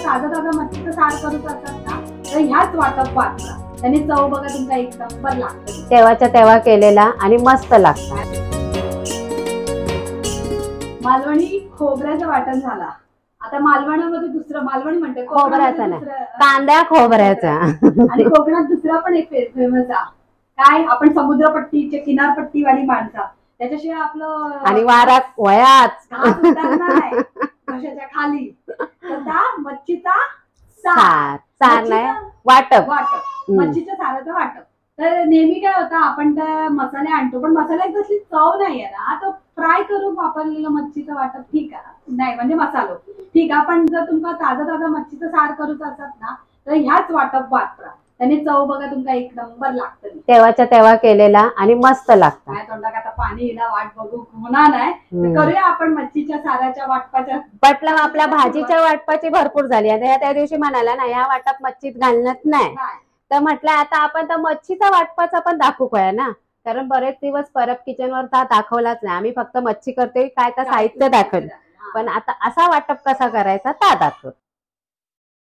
ताजा ताजा मच्छीचं सार करूच असतात ना तर ह्याच वाटप वापरा. त्याने चव बघा तुमचा एक नंबर लागतो. तेव्हाच्या तेव्हा केलेला आणि मस्त लागतात. मालवणी खोबऱ्याचं वाटण झाला. आता मालवणामध्ये दुसरं मालवणी म्हणते खोबऱ्याचा नाही, कांद्या खोबऱ्याचा. आणि कोकणात दुसरा पण एक फेमस आहे काय, आपण समुद्रपट्टीचे किनारपट्टी वाली माणसं त्याच्याशिवाय आपलं आणि वारात वयात कशाच्या खाली मच्छीचा सार. सार नाही, वाटप. मच्छीच्या साराचं वाटप. तर नेहमी काय होतं आपण त्या मसाले आणतो पण मसाल्यात कसली चव नाही आहे ना. तो फ्राय करून वापरलेलं मच्छीचं वाटप ठीक आहे नाही म्हणजे मसालो ठीक आहे. पण जर तुमका ताजा ताजा मच्छीचं सार करूच असतात ना तर ह्याच वाटप वापरा. त्याने चव बघा तुमका एक नंबर लागतं. तेव्हाच्या तेव्हा केलेला आणि मस्त लागतं. काय तोंडात आता पाणी येईल वाट बघू होणार नाही. करूया आपण मच्छीच्या साराच्या वाटपाच्या. म्हटलं आपल्या भाजीच्या वाटपाची भरपूर झाली. आता त्या दिवशी म्हणाला ना या वाटप मच्छीत घालण्यात नाही तर म्हटलं आता आपण तर मच्छीचा वाटपाचा पण दाखवू काय ना. कारण बरेच दिवस परब किचनवर दाखवलाच नाही. आम्ही फक्त मच्छी करतोय काय तर साहित्य दाखवलं. पण आता असा वाटप कसा करायचा ता दाखव.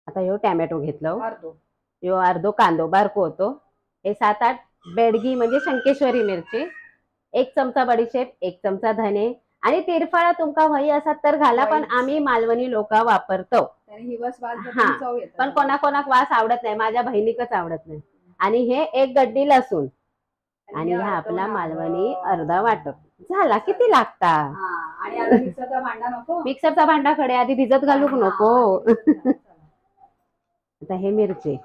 आता ह्यो टॅमॅटो घेतलं, ह्यो अर्धो कांदो बारको होतो, हे 7-8 बेडगी म्हणजे शंकेश्वरी मिरची, 1 चमचा बडीशेप, 1 चमचा धने आणि तिरफळा तुमका हवी असतात तर घाला. पण आम्ही मालवणी लोक वापरतो. पण कोणाकोणाक वास आवडत नाही. माझ्या बहिणीकच आवडत नाही. आणि हे 1 गड्डी लसूण आणि हा आपला मालवणी अर्धा वाटप झाला. किती लागता. मिक्सरचा भांडा खडे आधी भिजत घालूक नको. आता हे मिरची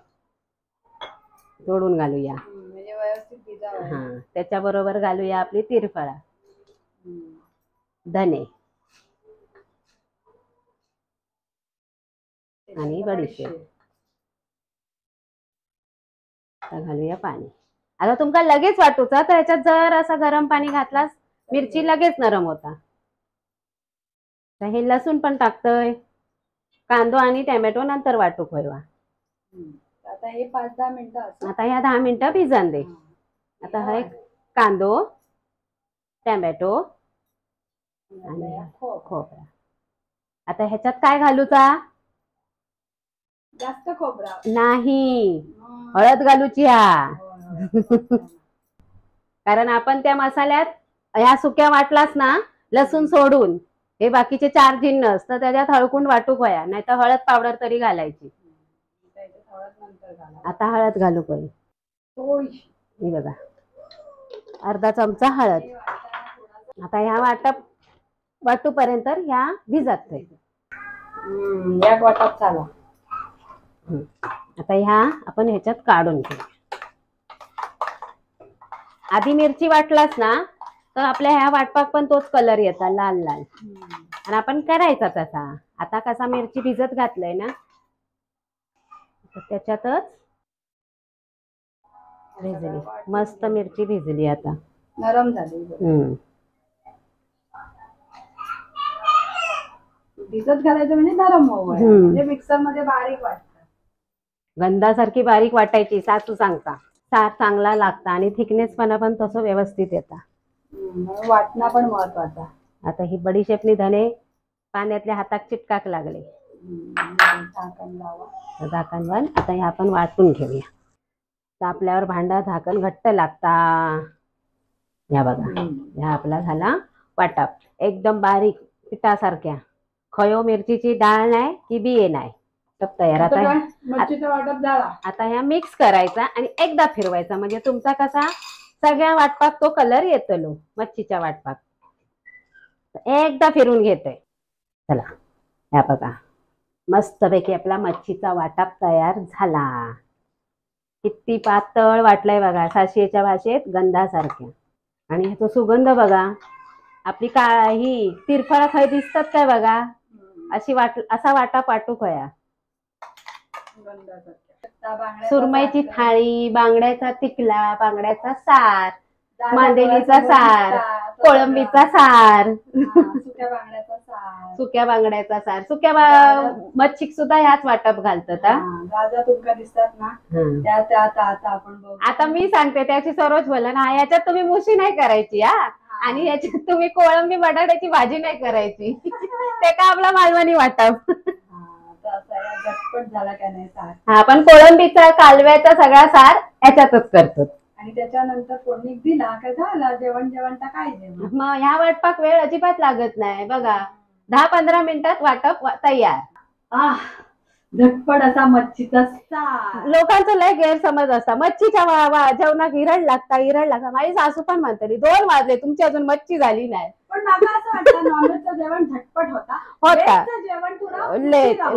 तोडून घालूया. हा त्याच्या बरोबर घालूया आपली तिरफळा, धने आणि बडीशेप. आता घालूया पाणी. आता तुमका लगेच वाटूचा तर ह्याच्यात जर असं गरम पाणी घातलास मिरची लगेच नरम होता. हे लसूण पण टाकतोय, कांदो आणि टोमॅटो नंतर वाटूक व्हावा. आता हे 5-10 मिनिटं आता ह्या 10 मिनिटं भिजन दे. आता हा एक कांदो, टोमॅटो आणि खोबरा. आता ह्याच्यात काय घालूचा जास्त खोबरा नाही, हळद घालूची हा. कारण आपण त्या मसाल्यात ह्या सुक्या वाटलास ना लसूण सोडून हे बाकीचे 4 जिन्नस तर त्याच्यात हळकुंड वाटूक व्हाया. नाही तर हळद पावडर तरी घालायची. आता हळद घालू पाहिजे. ही बघा अर्धा चमचा हळद. आता ह्या वाटूपर्यंत ह्या भिजत वाटप झाला. आता ह्या आपण ह्याच्यात काढून घेऊ. आधी मिरची वाटलास ना तर आपल्या ह्या वाटपाक पण तोच कलर येतात लाल लाल. आणि आपण करायचा तसा. आता कसा मिरची भिजत घातलंय ना त्याच्यातच भिजली. मस्त मिरची भिजली आता नरम झाली. भिजत घालायचं म्हणजे नरम म्हणजे मिक्सर मध्ये बारीक वाटतं. गंधासारखी बारीक वाटायची सासू सांगता. सार चांगला लागता आणि थिकनेस पण तसं व्यवस्थित येता. वाटणं पण महत्वाचा. आता ही बडीशेपनी धने पाण्यातल्या हातात चिटकाक लागले. झाकण लावा. आता हे आपण वाटून घेऊया. तापल्यावर भांडा झाकण घट्ट लागता. या बघा ह्या आपला झाला वाटप एकदम बारीक पिठासारख्या. खयो मिरचीची डाळ नाही की बिये नाही सब तयार. आता ह्या मिक्स करायचा आणि एकदा फिरवायचा म्हणजे तुमचा कसा सगळ्या वाटपाक तो कलर येतलो. मच्छीच्या वाटपाक एकदा फिरून घेतोय. चला ह्या बघा मस्तपैकी आपला मच्छीचा वाटप तयार झाला. किती पातळ वाटलाय बघा साशियाच्या भाषेत गंधासारख्या. आणि ह्याचा सुगंध बघा. आपली ही तिरफळा खाय दिसतात काय बघा अशी असा वाटप वाटूक होया. सुरमईची थाळी, बांगड्याचा तिकला, बांगड्याचा सार, मांदेलीचा सार, कोळंबीचा सार, सुक्या बांगड्याचा सार. सुक्या मच्छीक सुद्धा ह्याच वाटप घालतात. आता मी सांगते त्याची सरोज बोला ना याच्यात तुम्ही मुशी नाही करायची हा. आणि याच्यात तुम्ही कोळंबी बटाट्याची भाजी नाही करायची. ते का आपला मालवणी वाटप. झटपट झाला का नाही सार. हा, पण कोळंबीचा कालव्याचा सगळा सार याच्यातच करतो. आणि त्याच्यानंतर फोडणी दिला का झाला जेवण. जेवण टाकायचे मग ह्या वाटपाक वेळ अजिबात लागत नाही बघा. 10-15 मिनिटात वाटप तयार. झटपट असा मच्छीचा सार. लोकांचं लय गैरसमज असता मच्छीच्या जेवणाक इरड लागता. माझी सासू पण म्हणतली 2 वाजले तुमची अजून मच्छी झाली नाही. पण मला असं वाटतं नॉनव्हेजचं जेवण झटपट होता. जेवण थोडं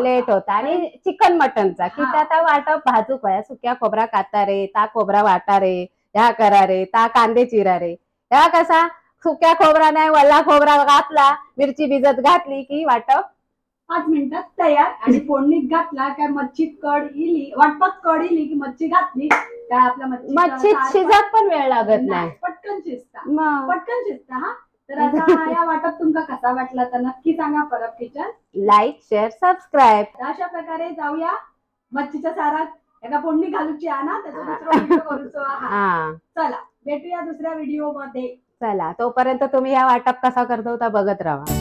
लेट होता. आणि चिकन मटनचा की त्यात वाटप भाजूक वया सुक्या खोबरा काता रे, ता खोबरा वाटा रे, ह्या करा रे, ता कांदे चिरा रे. ह्या कसा सुक्या खोबरा नाही वल्ला खोबरा घातला, मिरची भिजत घातली की वाटप 5 मिनिटात तयार. आणि फोडणीत घातला काय मच्छी कड इली, वाटपात कड इली की मच्छी घातली काय आपल्या मच्छी शिजत पण वेळ लागत नाही. पटकन शिजता. हा तर आता या वाटप तुमका कसा वाटला तर नक्की सांगा. Parab kitchen like, share, subscribe. अशा प्रकारे जाऊया मच्छीच्या सारात एका फोडणी घालूची ना त्याचा दुसरा व्हिडिओ करूचो. चला भेटूया दुसऱ्या व्हिडिओ मध्ये. चला तोपर्यंत तुम्ही या वाटप कसा करतो बघत राहा.